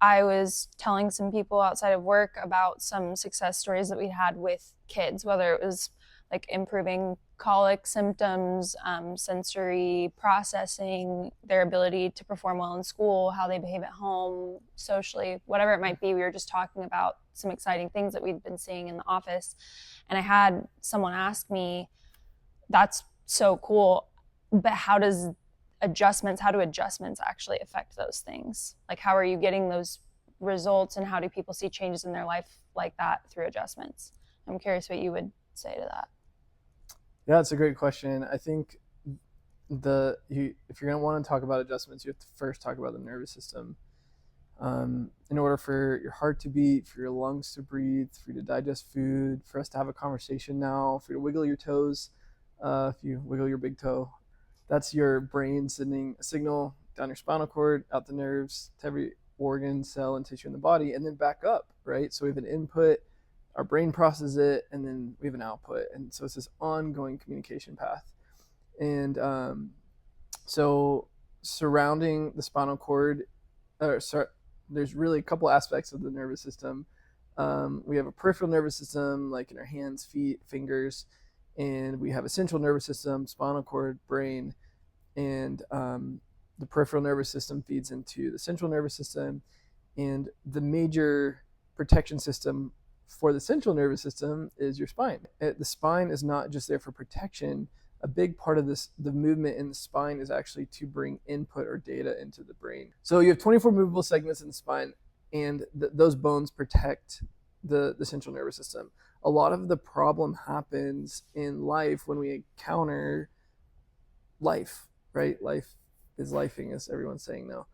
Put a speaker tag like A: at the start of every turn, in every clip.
A: I was telling some people outside of work about some success stories that we had with kids, whether it was like improving colic symptoms, sensory processing, their ability to perform well in school, how they behave at home, socially, whatever it might be. We were just talking about some exciting things that we'd been seeing in the office. And I had someone ask me, that's so cool, but how do adjustments actually affect those things? Like, how are you getting those results, and how do people see changes in their life like that through adjustments? I'm curious what you would say to that.
B: Yeah, it's a great question. I think if you're going to want to talk about adjustments, you have to first talk about the nervous system. In order for your heart to beat, for your lungs to breathe, for you to digest food, for us to have a conversation now, for you to wiggle your toes, if you wiggle your big toe, that's your brain sending a signal down your spinal cord, out the nerves, to every organ, cell, and tissue in the body, and then back up, right? So we have an input, our brain processes it, and then we have an output. And so it's this ongoing communication path. And so surrounding the spinal cord, there's really a couple aspects of the nervous system. We have a peripheral nervous system, like in our hands, feet, fingers, and we have a central nervous system, spinal cord, brain, and the peripheral nervous system feeds into the central nervous system. And the major protection system for the central nervous system is your spine. The spine is not just there for protection. A big part of the movement in the spine is actually to bring input or data into the brain. So you have 24 movable segments in the spine, and those bones protect the central nervous system. A lot of the problem happens in life when we encounter life, right? Life is lifing, as everyone's saying now.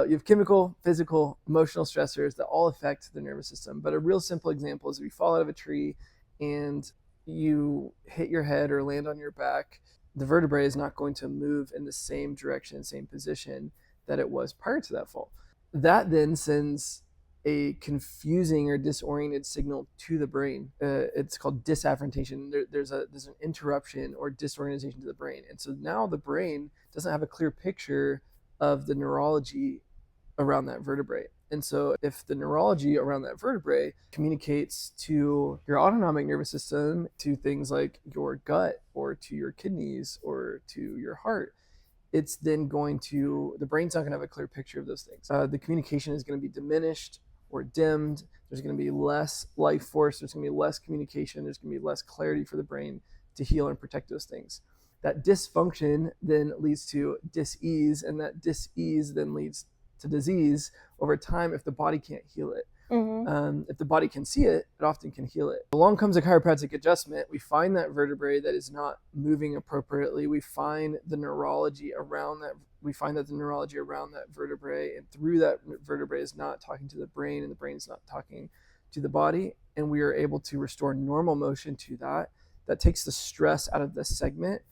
B: You have chemical, physical, emotional stressors that all affect the nervous system. But a real simple example is if you fall out of a tree and you hit your head or land on your back, the vertebrae is not going to move in the same direction, same position that it was prior to that fall. That then sends a confusing or disoriented signal to the brain. It's called disafferentation. There's an interruption or disorganization to the brain. And so now the brain doesn't have a clear picture of the neurology around that vertebrae. And so if the neurology around that vertebrae communicates to your autonomic nervous system, to things like your gut or to your kidneys or to your heart, it's then the brain's not going to have a clear picture of those things. The communication is going to be diminished or dimmed. There's going to be less life force. There's going to be less communication. There's going to be less clarity for the brain to heal and protect those things. That dysfunction then leads to dis-ease, and that dis-ease then leads to disease over time if the body can't heal it. If the body can see it, it often can heal it. Along comes a chiropractic adjustment. We find that vertebrae that is not moving appropriately. We find the neurology around that. We find that the neurology around that vertebrae and through that vertebrae is not talking to the brain, and the brain is not talking to the body. And we are able to restore normal motion to that. That takes the stress out of the segment.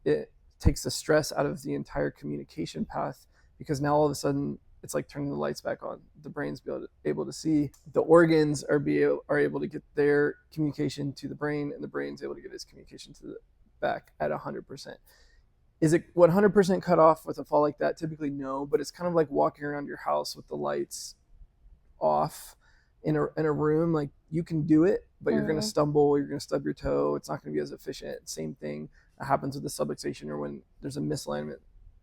B: It takes the stress out of the entire communication path, because now all of a sudden it's like turning the lights back on. The brain's able to see. The organs are able to get their communication to the brain, and the brain's able to get its communication to the back at 100%. Is it 100% cut off with a fall like that? Typically, no, but it's kind of like walking around your house with the lights off in a room. Like, you can do it, but you're going to stumble, you're going to stub your toe. It's not going to be as efficient. Same thing happens with the subluxation, or when there's a misalignment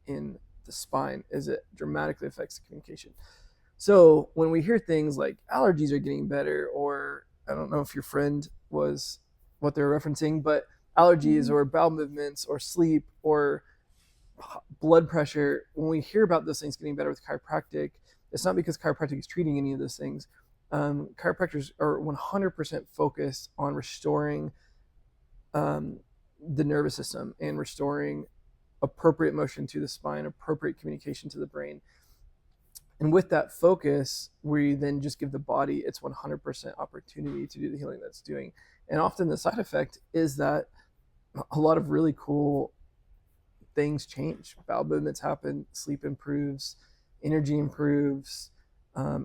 B: in the spine, is it dramatically affects the communication. So when we hear things like allergies are getting better, or I don't know if your friend was what they're referencing, but allergies or bowel movements or sleep or blood pressure, when we hear about those things getting better with chiropractic, it's not because chiropractic is treating any of those things. Chiropractors are 100% focused on restoring the nervous system and restoring appropriate motion to the spine, appropriate communication to the brain. And with that focus, we then just give the body its 100% opportunity to do the healing that's doing. And often the side effect is that a lot of really cool things change. Bowel movements happen, sleep improves, energy improves,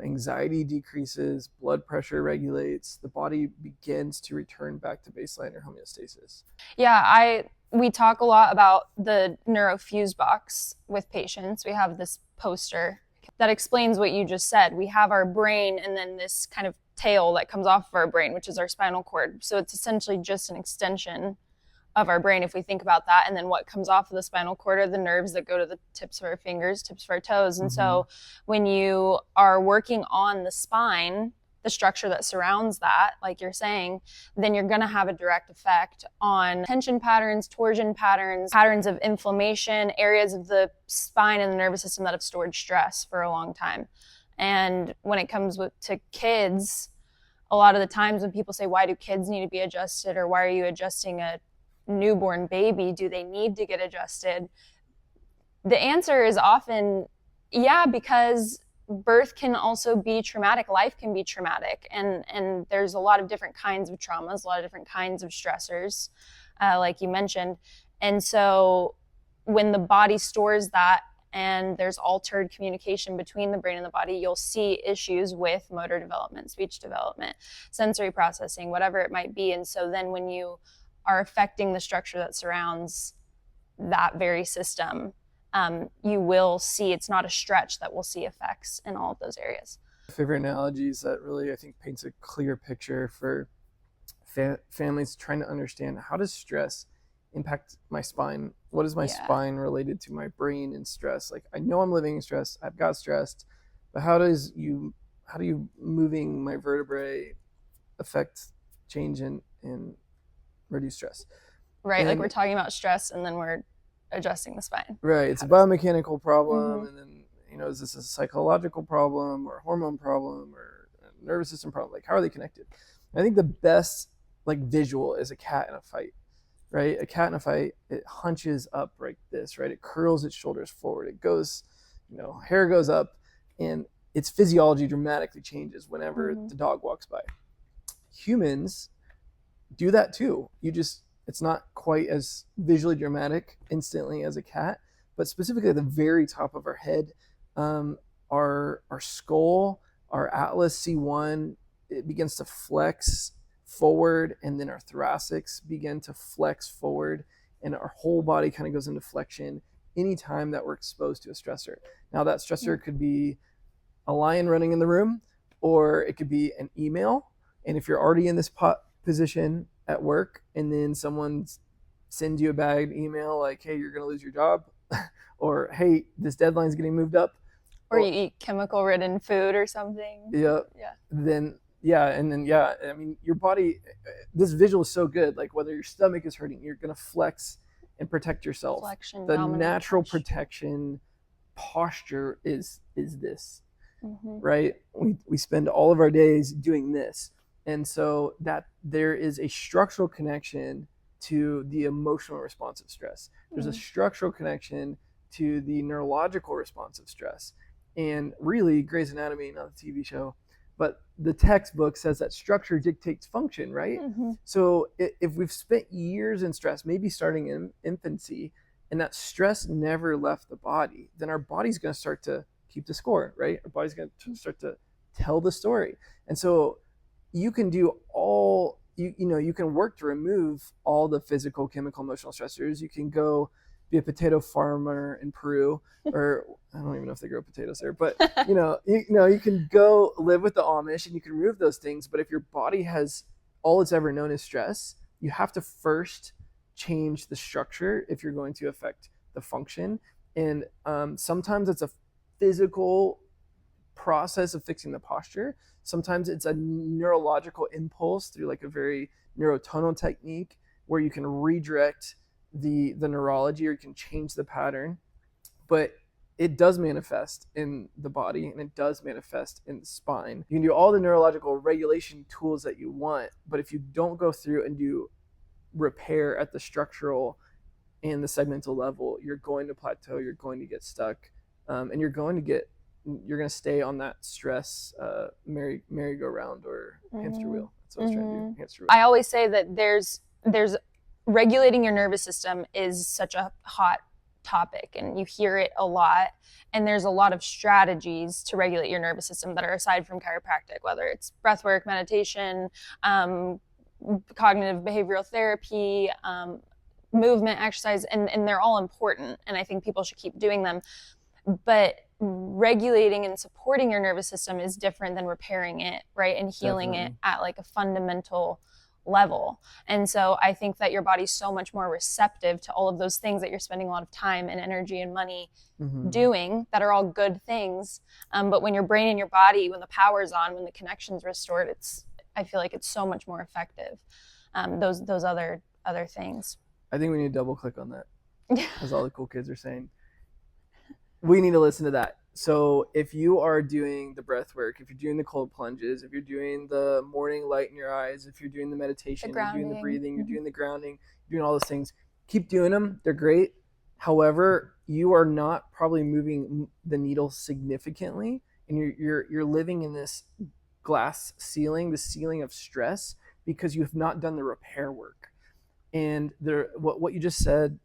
B: anxiety decreases, blood pressure regulates, the body begins to return back to baseline or homeostasis.
A: Yeah, we talk a lot about the neurofuse box with patients. We have this poster That explains what you just said. We have our brain and then this kind of tail that comes off of our brain, which is our spinal cord. So it's essentially just an extension of our brain if we think about that. And then what comes off of the spinal cord are the nerves that go to the tips of our fingers, tips of our toes. And so when you are working on the spine, the structure that surrounds that, like you're saying, then you're going to have a direct effect on tension patterns, torsion patterns, patterns of inflammation, areas of the spine and the nervous system that have stored stress for a long time. And when it comes to kids, a lot of the times when people say, why do kids need to be adjusted, or why are you adjusting a newborn baby? Do they need to get adjusted? The answer is often, yeah, because birth can also be traumatic. Life can be traumatic. And there's a lot of different kinds of traumas, a lot of different kinds of stressors, like you mentioned. And so when the body stores that and there's altered communication between the brain and the body, you'll see issues with motor development, speech development, sensory processing, whatever it might be. And so then when you are affecting the structure that surrounds that very system, you will see, it's not a stretch that we'll see effects in all of those areas.
B: Favorite analogies that really, I think, paints a clear picture for families trying to understand, how does stress impact my spine? What is my spine related to my brain and stress? Like, I know I'm living in stress, I've got stressed, but how do you moving my vertebrae affect change and reduce stress?
A: Right, and like we're talking about stress and then we're adjusting the spine.
B: Right, it's a biomechanical problem, and then, is this a psychological problem or a hormone problem or a nervous system problem? Like, how are they connected? And I think the best visual is a cat in a fight, right? A cat in a fight, it hunches up like this, right? It curls its shoulders forward. It goes, hair goes up, and its physiology dramatically changes whenever the dog walks by. Humans do that too. It's not quite as visually dramatic instantly as a cat, but specifically at the very top of our head, our skull, our atlas C1, it begins to flex forward, and then our thoracics begin to flex forward, and our whole body kind of goes into flexion anytime that we're exposed to a stressor. Now, that stressor could be a lion running in the room, or it could be an email. And if you're already in this position at work, and then someone sends you a bad email like, hey, you're going to lose your job, or hey, this deadline's getting moved up,
A: or you eat chemical ridden food or something.
B: Then I mean, your body, this visual is so good. Like, whether your stomach is hurting, you're going to flex and protect yourself.
A: Flexion,
B: the natural protection posture is this, right? We spend all of our days doing this. And so that there is a structural connection to the emotional response of stress. There's a structural connection to the neurological response of stress. And really, Grey's Anatomy, not a TV show, but the textbook says that structure dictates function, right? So if we've spent years in stress, maybe starting in infancy, and that stress never left the body, then our body's going to start to keep the score, right? Our body's going to start to tell the story. And so you can do all, you can work to remove all the physical, chemical, emotional stressors. You can go be a potato farmer in Peru, or I don't even know if they grow potatoes there, but you can go live with the Amish and you can remove those things. But if your body has all it's ever known as stress, you have to first change the structure if you're going to affect the function. And sometimes it's a physical process of fixing the posture. Sometimes it's a neurological impulse through like a very neurotonal technique where you can redirect the neurology, or you can change the pattern. But it does manifest in the body, and it does manifest in the spine. You can do all the neurological regulation tools that you want, but if you don't go through and do repair at the structural and the segmental level, you're going to plateau, you're going to get stuck, and you're going to stay on that stress merry-go-round or hamster wheel. That's what I was trying to do. Hamster wheel.
A: I always say that there's regulating your nervous system is such a hot topic, and you hear it a lot. And there's a lot of strategies to regulate your nervous system that are aside from chiropractic, whether it's breathwork, meditation, cognitive behavioral therapy, movement, exercise, and they're all important. And I think people should keep doing them. But regulating and supporting your nervous system is different than repairing it, right? And healing
B: Definitely.
A: it at like a fundamental level. And so I think that your body's so much more receptive to all of those things that you're spending a lot of time and energy and money doing that are all good things. But when your brain and your body, when the power's on, when the connection's restored, I feel like it's so much more effective. Those other things.
B: I think we need to double click on that, as all the cool kids are saying. We need to listen to that. So if you are doing the breath work, if you're doing the cold plunges, if you're doing the morning light in your eyes, if you're doing the meditation, you're doing the breathing, you're doing the grounding, you're doing all those things, keep doing them. They're great. However, you are not probably moving the needle significantly, and you're living in this glass ceiling, the ceiling of stress, because you have not done the repair work. And what you just said,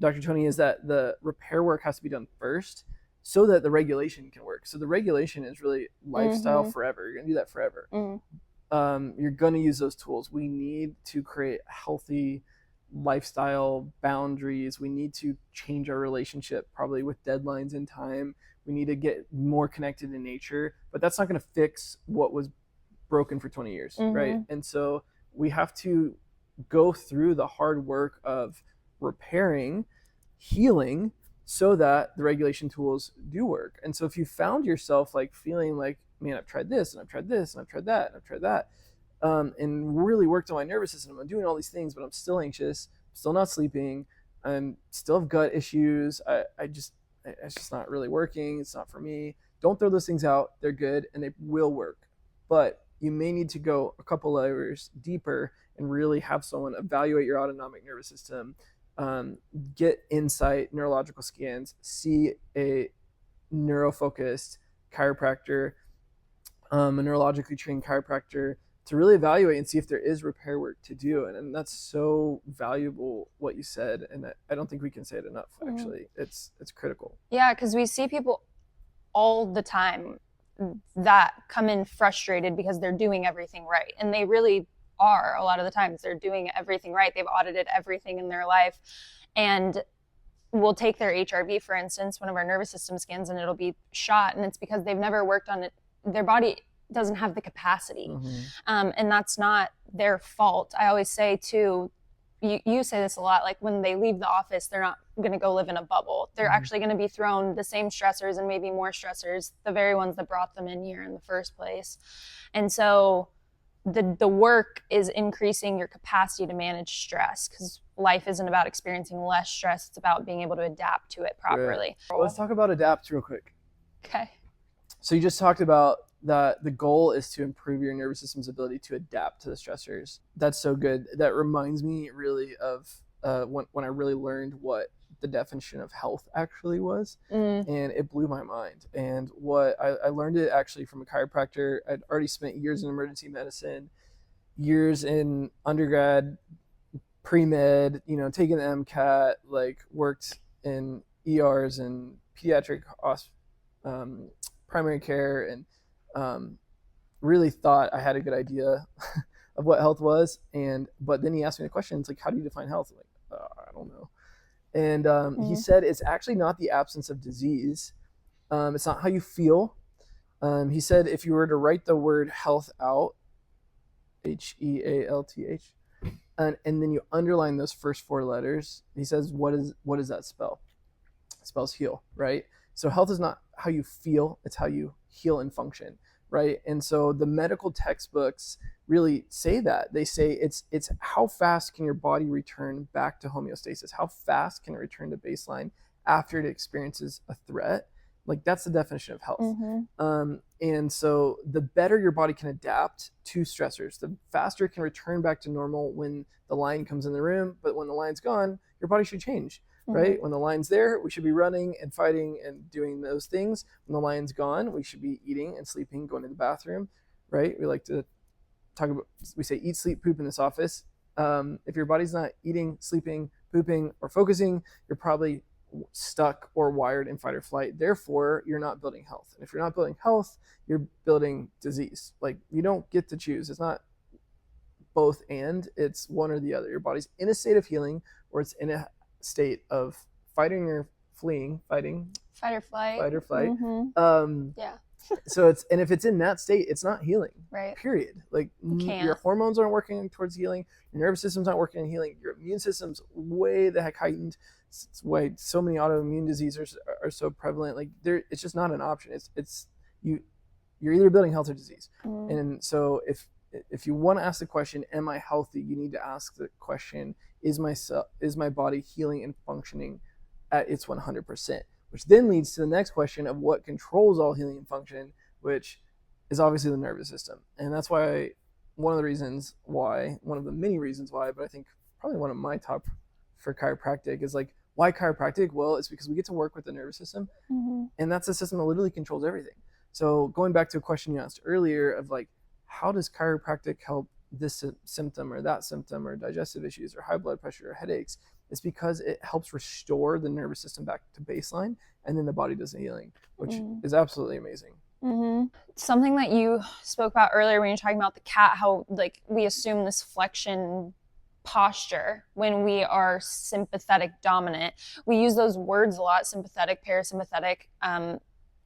B: Dr. Tony, is that the repair work has to be done first so that the regulation can work. So the regulation is really lifestyle forever. You're going to do that forever. You're going to use those tools. We need to create healthy lifestyle boundaries. We need to change our relationship probably with deadlines and time. We need to get more connected in nature, but that's not going to fix what was broken for 20 years, right? And so we have to go through the hard work of repairing, healing, so that the regulation tools do work. And so if you found yourself like feeling like, man, I've tried this and I've tried this and I've tried that and I've tried that, and really worked on my nervous system, I'm doing all these things, but I'm still anxious, I'm still not sleeping, I'm still have gut issues, it's just not really working, it's not for me. Don't throw those things out. They're good and they will work. But you may need to go a couple layers deeper and really have someone evaluate your autonomic nervous system, get insight, neurological scans, see a neurofocused chiropractor, a neurologically trained chiropractor, to really evaluate and see if there is repair work to do. And that's so valuable what you said, and I don't think we can say it enough. Actually, it's critical.
A: Yeah, because we see people all the time that come in frustrated because they're doing everything right, and they really are. A lot of the times they're doing everything right. They've audited everything in their life, and we'll take their HRV, for instance, one of our nervous system scans, and it'll be shot, and it's because they've never worked on it. Their body doesn't have the capacity, and that's not their fault. I always say too, you say this a lot, like when they leave the office, they're not going to go live in a bubble. They're actually going to be thrown the same stressors and maybe more stressors, the very ones that brought them in here in the first place. And so the work is increasing your capacity to manage stress, because life isn't about experiencing less stress. It's about being able to adapt to it properly.
B: Right. Well, let's talk about adapt real quick.
A: Okay. So
B: you just talked about that the goal is to improve your nervous system's ability to adapt to the stressors. That's so good. That reminds me really of when I really learned what the definition of health actually was, and it blew my mind. And what I learned it actually from a chiropractor. I'd already spent years in emergency medicine, years in undergrad, pre-med, taking the MCAT, like worked in ERs and pediatric primary care, and really thought I had a good idea of what health was. But then he asked me the question, it's like, how do you define health? I'm like, I don't know. And he said, it's actually not the absence of disease. It's not how you feel. He said, if you were to write the word health out, HEALTH, and then you underline those first four letters, he says, what does that spell? It spells heal, right? So health is not how you feel, it's how you heal and function, right? And so the medical textbooks really say that. They say it's how fast can your body return back to homeostasis? How fast can it return to baseline after it experiences a threat? Like, that's the definition of health. And so the better your body can adapt to stressors, the faster it can return back to normal when the lion comes in the room. But when the lion's gone, your body should change, right? When the lion's there, we should be running and fighting and doing those things. When the lion's gone, we should be eating and sleeping, going to the bathroom, right? We like to talk about, we say eat, sleep, poop in this office. If your body's not eating, sleeping, pooping, or focusing, you're probably stuck or wired in fight or flight. Therefore, you're not building health. And if you're not building health, you're building disease. Like, you don't get to choose. It's not both and, it's one or the other. Your body's in a state of healing, or it's in a state of fighting or fleeing, fighting,
A: Fight or flight.
B: Fight or flight.
A: Yeah.
B: So if it's in that state, it's not healing.
A: Right.
B: Period. Like your hormones aren't working towards healing. Your nervous system's not working on healing. Your immune system's way the heck heightened. It's why so many autoimmune diseases are so prevalent. Like it's just not an option. You're either building health or disease. And so if you want to ask the question, am I healthy? You need to ask the question, is my body healing and functioning at its 100%? Which then leads to the next question of what controls all healing and function, which is obviously the nervous system. And that's why one of the many reasons why, but I think probably one of my top for chiropractic is like, why chiropractic? Well, it's because we get to work with the nervous system, and that's a system that literally controls everything. So going back to a question you asked earlier of like, how does chiropractic help this symptom or that symptom or digestive issues or high blood pressure or headaches? It's because it helps restore the nervous system back to baseline, and then the body does the healing, which is absolutely amazing.
A: Something that you spoke about earlier when you're talking about the cat, how like we assume this flexion posture when we are sympathetic dominant. We use those words a lot, sympathetic, parasympathetic,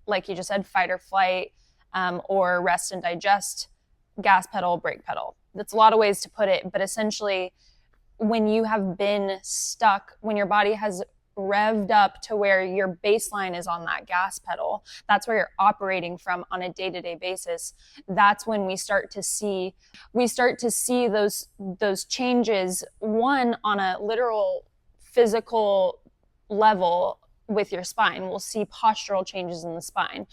A: like you just said, fight or flight, or rest and digest, gas pedal, brake pedal. That's a lot of ways to put it, but essentially when you have been stuck, when your body has revved up to where your baseline is on that gas pedal, that's where you're operating from on a day-to-day basis. That's when we start to see those changes, one on a literal physical level with your spine. We'll see postural changes in the spine.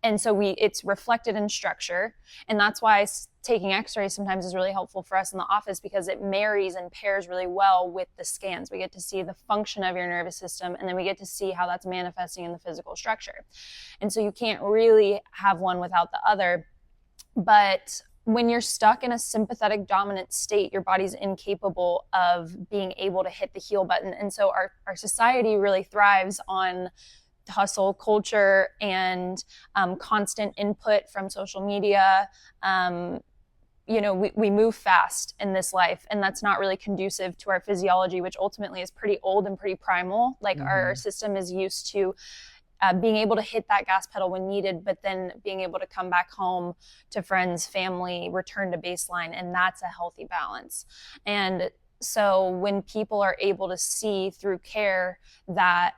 A: And so it's reflected in structure. And that's why taking x-rays sometimes is really helpful for us in the office, because it marries and pairs really well with the scans. We get to see the function of your nervous system, and then we get to see how that's manifesting in the physical structure. And so you can't really have one without the other. But when you're stuck in a sympathetic dominant state, your body's incapable of being able to hit the heal button. And so our society really thrives on hustle culture and constant input from social media. We move fast in this life, and that's not really conducive to our physiology, which ultimately is pretty old and pretty primal. Like our system is used to being able to hit that gas pedal when needed, but then being able to come back home to friends, family, return to baseline, and that's a healthy balance. And so when people are able to see through care that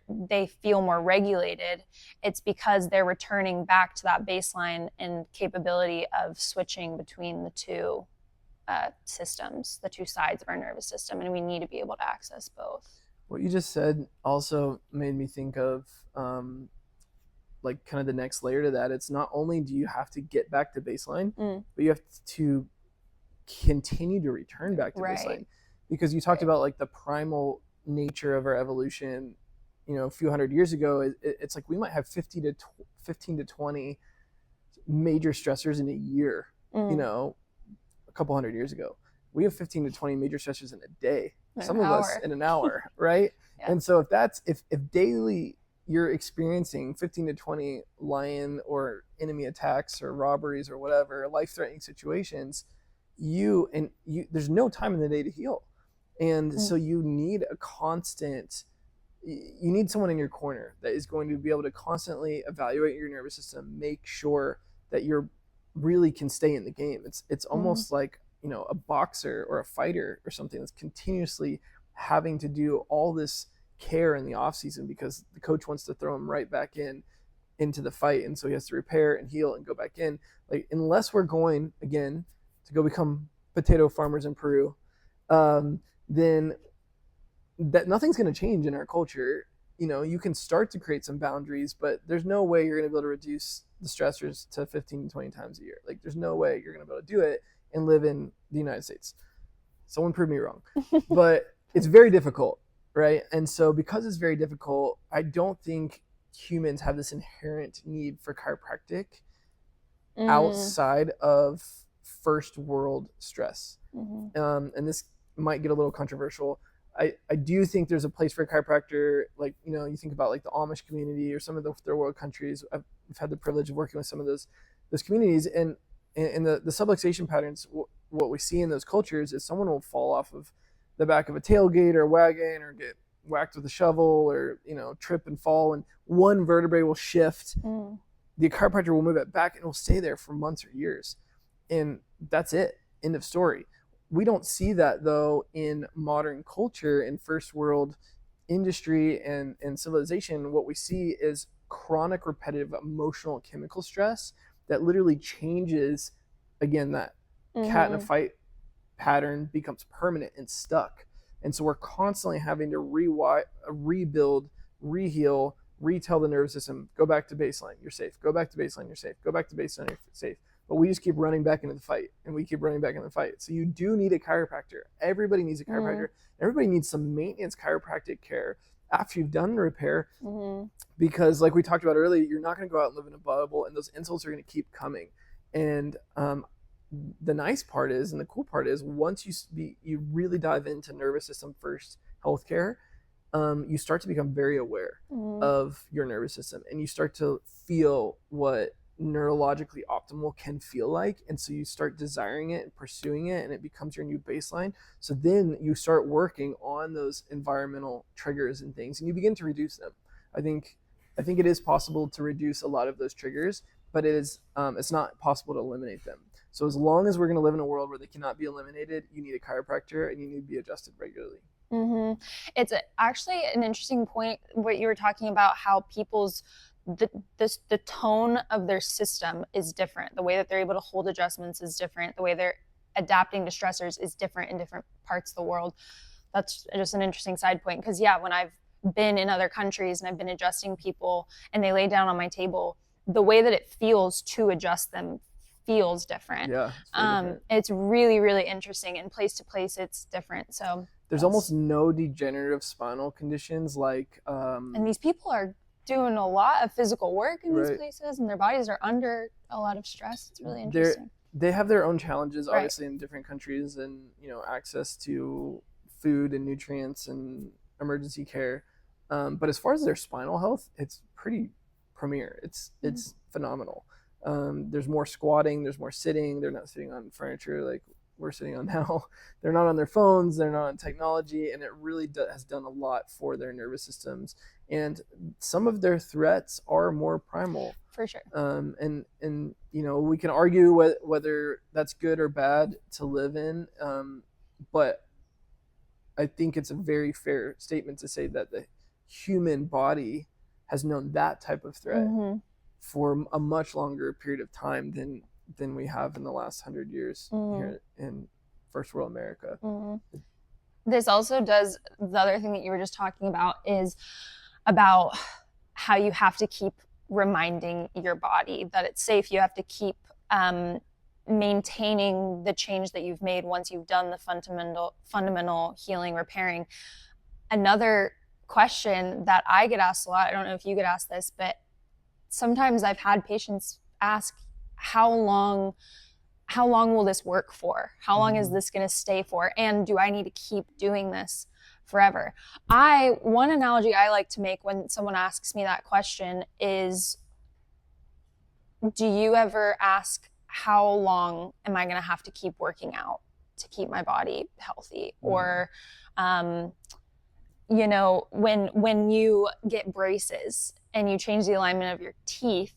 A: they feel more regulated, it's because they're returning back to that baseline and capability of switching between the two systems, the two sides of our nervous system, and we need to be able to access both.
B: What you just said also made me think of like kind of the next layer to that. It's not only do you have to get back to baseline, but you have to continue to return back to baseline, because you talked about like the primal nature of our evolution. A few hundred years ago, it's like we might have 15 to 20 major stressors in a year. A couple hundred years ago, we have 15 to 20 major stressors in a day, some of us in an hour, right? And so if daily you're experiencing 15 to 20 lion or enemy attacks or robberies or whatever life-threatening situations, there's no time in the day to heal. And so you need someone in your corner that is going to be able to constantly evaluate your nervous system, make sure that you're really can stay in the game. It's almost like, a boxer or a fighter or something that's continuously having to do all this care in the off season because the coach wants to throw him right back into the fight. And so he has to repair and heal and go back in. Like, unless we're going again to go become potato farmers in Peru, then that nothing's going to change in our culture. You can start to create some boundaries, but there's no way you're going to be able to reduce the stressors to 15 to 20 times a year. Like, there's no way you're going to be able to do it and live in the United States. Someone prove me wrong. But it's very difficult, right? And so because it's very difficult, I don't think humans have this inherent need for chiropractic outside of first world stress. And this might get a little controversial. I do think there's a place for a chiropractor. Like, you think about like the Amish community or some of the third world countries. I've had the privilege of working with some of those communities, and the subluxation patterns, what we see in those cultures is someone will fall off of the back of a tailgate or wagon or get whacked with a shovel or, trip and fall, and one vertebrae will shift. The chiropractor will move it back and it will stay there for months or years. And that's it. End of story. We don't see that though in modern culture, in first world industry and civilization. What we see is chronic, repetitive, emotional, chemical stress that literally changes, again, that cat in a fight pattern becomes permanent and stuck. And so we're constantly having to rebuild, reheal, retell the nervous system, go back to baseline, you're safe, go back to baseline, you're safe, go back to baseline, you're safe. But we just keep running back into the fight, and we keep running back into the fight. So you do need a chiropractor. Everybody needs a chiropractor. Everybody needs some maintenance chiropractic care after you've done the repair, because like we talked about earlier, you're not going to go out and live in a bubble, and those insults are going to keep coming. And the nice part is, and the cool part is, once you really dive into nervous system first healthcare, you start to become very aware of your nervous system, and you start to feel what neurologically optimal can feel like. And so you start desiring it and pursuing it, and it becomes your new baseline. So then you start working on those environmental triggers and things, and you begin to reduce them. I think it is possible to reduce a lot of those triggers, but it's not possible to eliminate them. So as long as we're going to live in a world where they cannot be eliminated, you need a chiropractor and you need to be adjusted regularly.
A: It's actually an interesting point what you were talking about, how people's the tone of their system is different. The way that they're able to hold adjustments is different. The way they're adapting to stressors is different in different parts of the world. That's just an interesting side point, because when I've been in other countries and I've been adjusting people and they lay down on my table, the way that it feels to adjust them feels different. It's really, really interesting, and place to place it's different. So
B: there's almost no degenerative spinal conditions
A: and these people are doing a lot of physical work in these places, and their bodies are under a lot of stress. It's really interesting.
B: They have their own challenges, obviously, in different countries, and access to food and nutrients and emergency care. But as far as their spinal health, it's pretty premier. It's phenomenal. There's more squatting, there's more sitting. They're not sitting on furniture like we're sitting on now. They're not on their phones, they're not on technology, and it really has done a lot for their nervous systems. And some of their threats are more primal.
A: For sure.
B: And we can argue whether that's good or bad to live in, but I think it's a very fair statement to say that the human body has known that type of threat for a much longer period of time than we have in the last 100 years here in first world America.
A: This also does, the other thing that you were just talking about is about how you have to keep reminding your body that it's safe. You have to keep maintaining the change that you've made once you've done the fundamental healing, repairing. Another question that I get asked a lot, I don't know if you get asked this, but sometimes I've had patients ask, how long will this work for? How long is this going to stay for? And do I need to keep doing this forever? One analogy I like to make when someone asks me that question is, do you ever ask, how long am I going to have to keep working out to keep my body healthy? Or, when you get braces and you change the alignment of your teeth,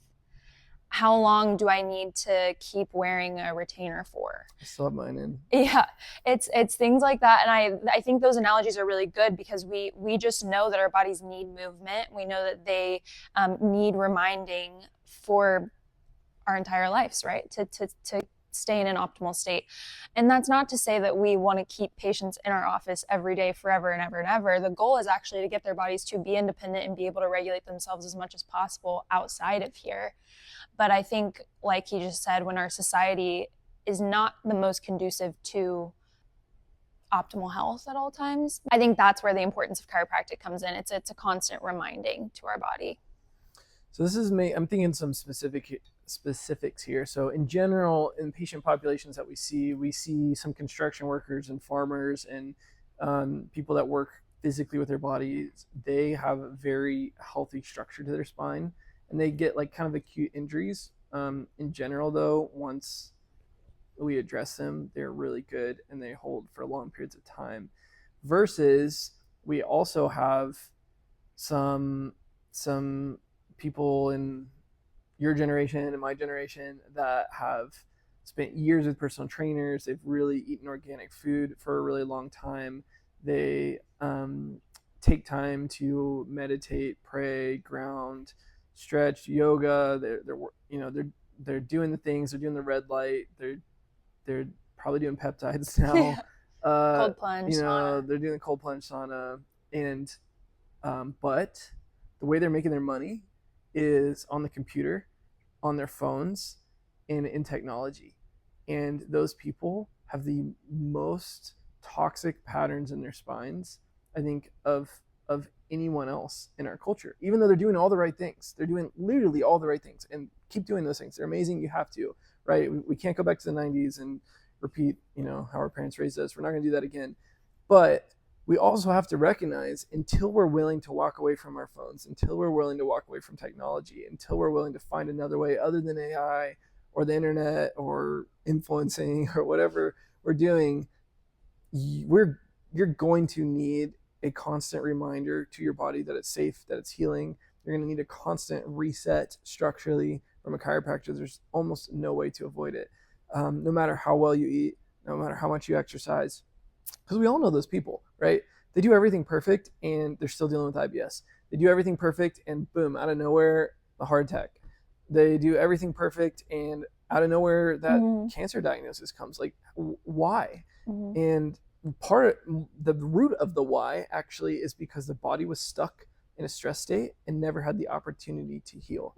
A: how long do I need to keep wearing a retainer for?
B: I still have mine in.
A: Yeah, it's things like that. And I think those analogies are really good, because we just know that our bodies need movement. We know that they need reminding for our entire lives, right? To stay in an optimal state. And that's not to say that we want to keep patients in our office every day forever and ever and ever. The goal is actually to get their bodies to be independent and be able to regulate themselves as much as possible outside of here. But I think, like you just said, when our society is not the most conducive to optimal health at all times, I think that's where the importance of chiropractic comes in. It's a constant reminding to our body.
B: So this is me. I'm thinking some specifics here. So in general, in patient populations that we see some construction workers and farmers and people that work physically with their bodies. They have a very healthy structure to their spine, and they get like kind of acute injuries. In general, though, once we address them, they're really good and they hold for long periods of time. Versus we also have some people in your generation and my generation that have spent years with personal trainers. They've really eaten organic food for a really long time. They take time to meditate, pray, ground, stretch, yoga. They're doing the things. They're doing the red light. They're probably doing peptides now.
A: Yeah. Cold plunge, sauna.
B: They're doing the cold plunge sauna, and but the way they're making their money is on the computer, on their phones, and in technology. And those people have the most toxic patterns in their spines, I think, of anyone else in our culture. Even though they're doing all the right things, they're doing literally all the right things, and keep doing those things. They're amazing. You have to, right? We can't go back to the 90s and repeat, how our parents raised us. We're not going to do that again. But we also have to recognize, until we're willing to walk away from our phones, until we're willing to walk away from technology, until we're willing to find another way other than AI or the internet or influencing or whatever we're doing, you're going to need a constant reminder to your body that it's safe, that it's healing. You're going to need a constant reset structurally from a chiropractor. There's almost no way to avoid it. No matter how well you eat, no matter how much you exercise, because we all know those people, right? They do everything perfect and they're still dealing with IBS. They do everything perfect and boom, out of nowhere, a heart attack. They do everything perfect and out of nowhere that cancer diagnosis comes. Like, why? And the root of the why actually is because the body was stuck in a stress state and never had the opportunity to heal,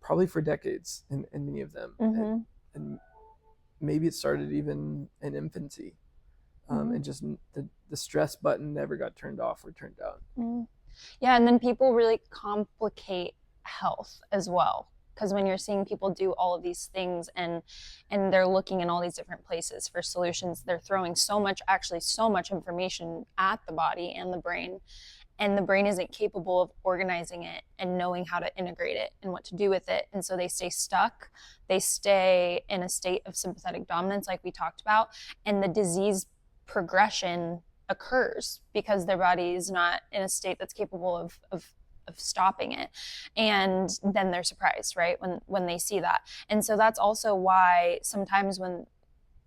B: probably for decades in many of them. And maybe it started even in infancy. And just the stress button never got turned off or turned down.
A: Yeah, and then people really complicate health as well, because when you're seeing people do all of these things and they're looking in all these different places for solutions, they're throwing so much information at the body and the brain isn't capable of organizing it and knowing how to integrate it and what to do with it. And so they stay stuck. They stay in a state of sympathetic dominance, like we talked about, and the disease progression occurs because their body is not in a state that's capable of stopping it. And then they're surprised, right, when they see that. And so that's also why sometimes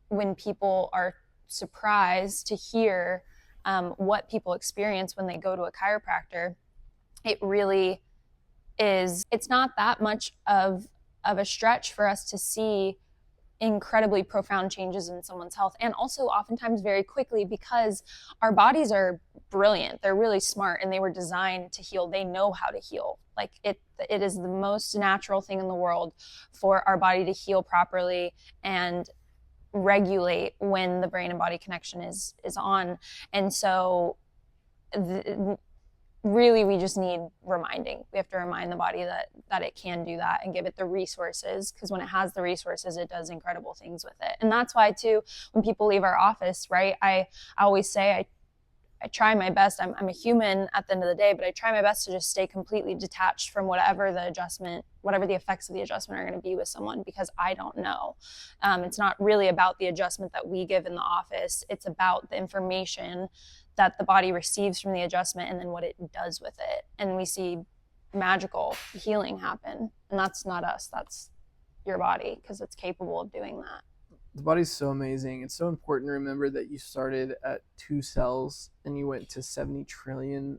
A: when people are surprised to hear what people experience when they go to a chiropractor, it really is, it's not that much of a stretch for us to see incredibly profound changes in someone's health, and also oftentimes very quickly, because our bodies are brilliant. They're really smart, and they were designed to heal. They know how to heal. Like it is the most natural thing in the world for our body to heal properly and regulate when the brain and body connection is on. And so really we just need reminding. We have to remind the body that it can do that and give it the resources, because when it has the resources, it does incredible things with it. And that's why too, when people leave our office, right, I always say I try my best. I'm a human at the end of the day, but I try my best to just stay completely detached from whatever the effects of the adjustment are going to be with someone, because I don't know. It's not really about the adjustment that we give in the office. It's about the information that the body receives from the adjustment and then what it does with it. And we see magical healing happen. And that's not us. That's your body, because it's capable of doing that.
B: The body's so amazing. It's so important to remember that you started at 2 cells and you went to 70 trillion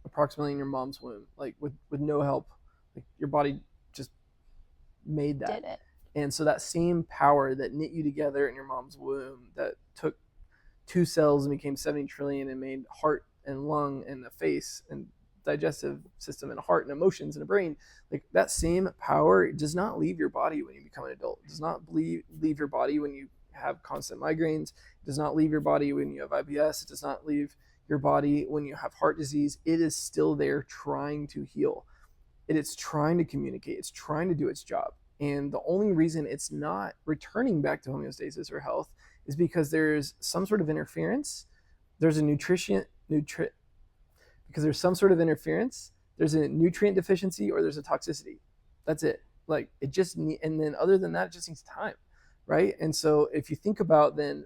B: approximately in your mom's womb, like with no help. Like your body just made that.
A: Did it.
B: And so that same power that knit you together in your mom's womb, that took 2 cells and became 70 trillion and made heart and lung and a face and digestive system and a heart and emotions and a brain, like that same power does not leave your body when you become an adult. It does not leave your body when you have constant migraines. It does not leave your body when you have IBS. It does not leave your body when you have heart disease. It is still there trying to heal. It is trying to communicate. It's trying to do its job. And the only reason it's not returning back to homeostasis or health is because there's some sort of interference. There's a because there's some sort of interference, there's a nutrient deficiency, or there's a toxicity. That's it. Like it just and then other than that, it just needs time, right? And so if you think about then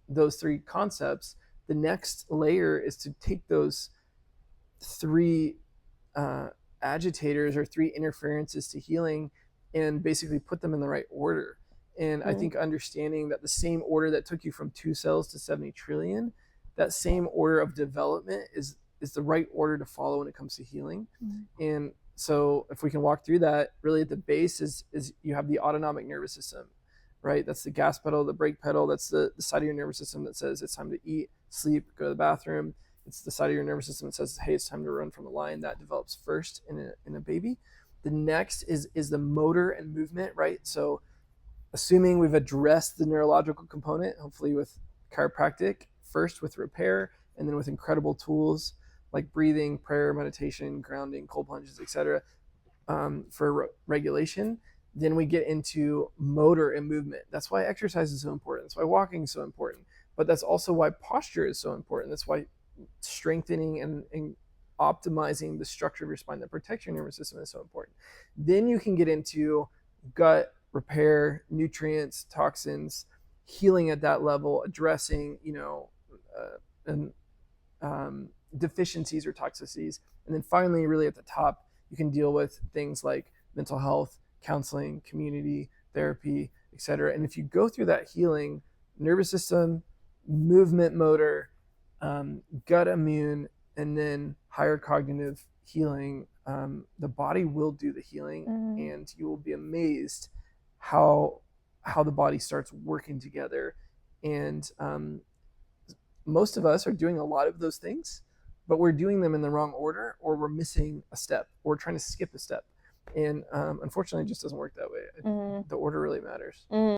B: those 3 concepts, The next layer is to take those three agitators or three interferences to healing and basically put them in the right order. And I think understanding that the same order that took you from 2 cells to 70 trillion, that same order of development is the right order to follow when it comes to healing. And so if we can walk through that, really at the base is you have the autonomic nervous system, right? That's the gas pedal, the brake pedal. That's the side of your nervous system that says it's time to eat, sleep, go to the bathroom. It's the side of your nervous system that says, hey, it's time to run from the line. That develops first in a baby. The next is the motor and movement, right? So assuming we've addressed the neurological component, hopefully with chiropractic, first with repair, and then with incredible tools like breathing, prayer, meditation, grounding, cold plunges, etc., for regulation. Then we get into motor and movement. That's why exercise is so important. That's why walking is so important. But that's also why posture is so important. That's why strengthening and optimizing the structure of your spine that protects your nervous system is so important. Then you can get into gut repair, nutrients, toxins, healing at that level, addressing, deficiencies or toxicities. And then finally, really at the top, you can deal with things like mental health, counseling, community, therapy, etc. And if you go through that healing, nervous system, movement, motor, gut immune, and then higher cognitive healing, the body will do the healing, and you will be amazed how the body starts working together. And most of us are doing a lot of those things, but we're doing them in the wrong order, or we're missing a step, or trying to skip a step. And unfortunately, it just doesn't work that way. The order really matters.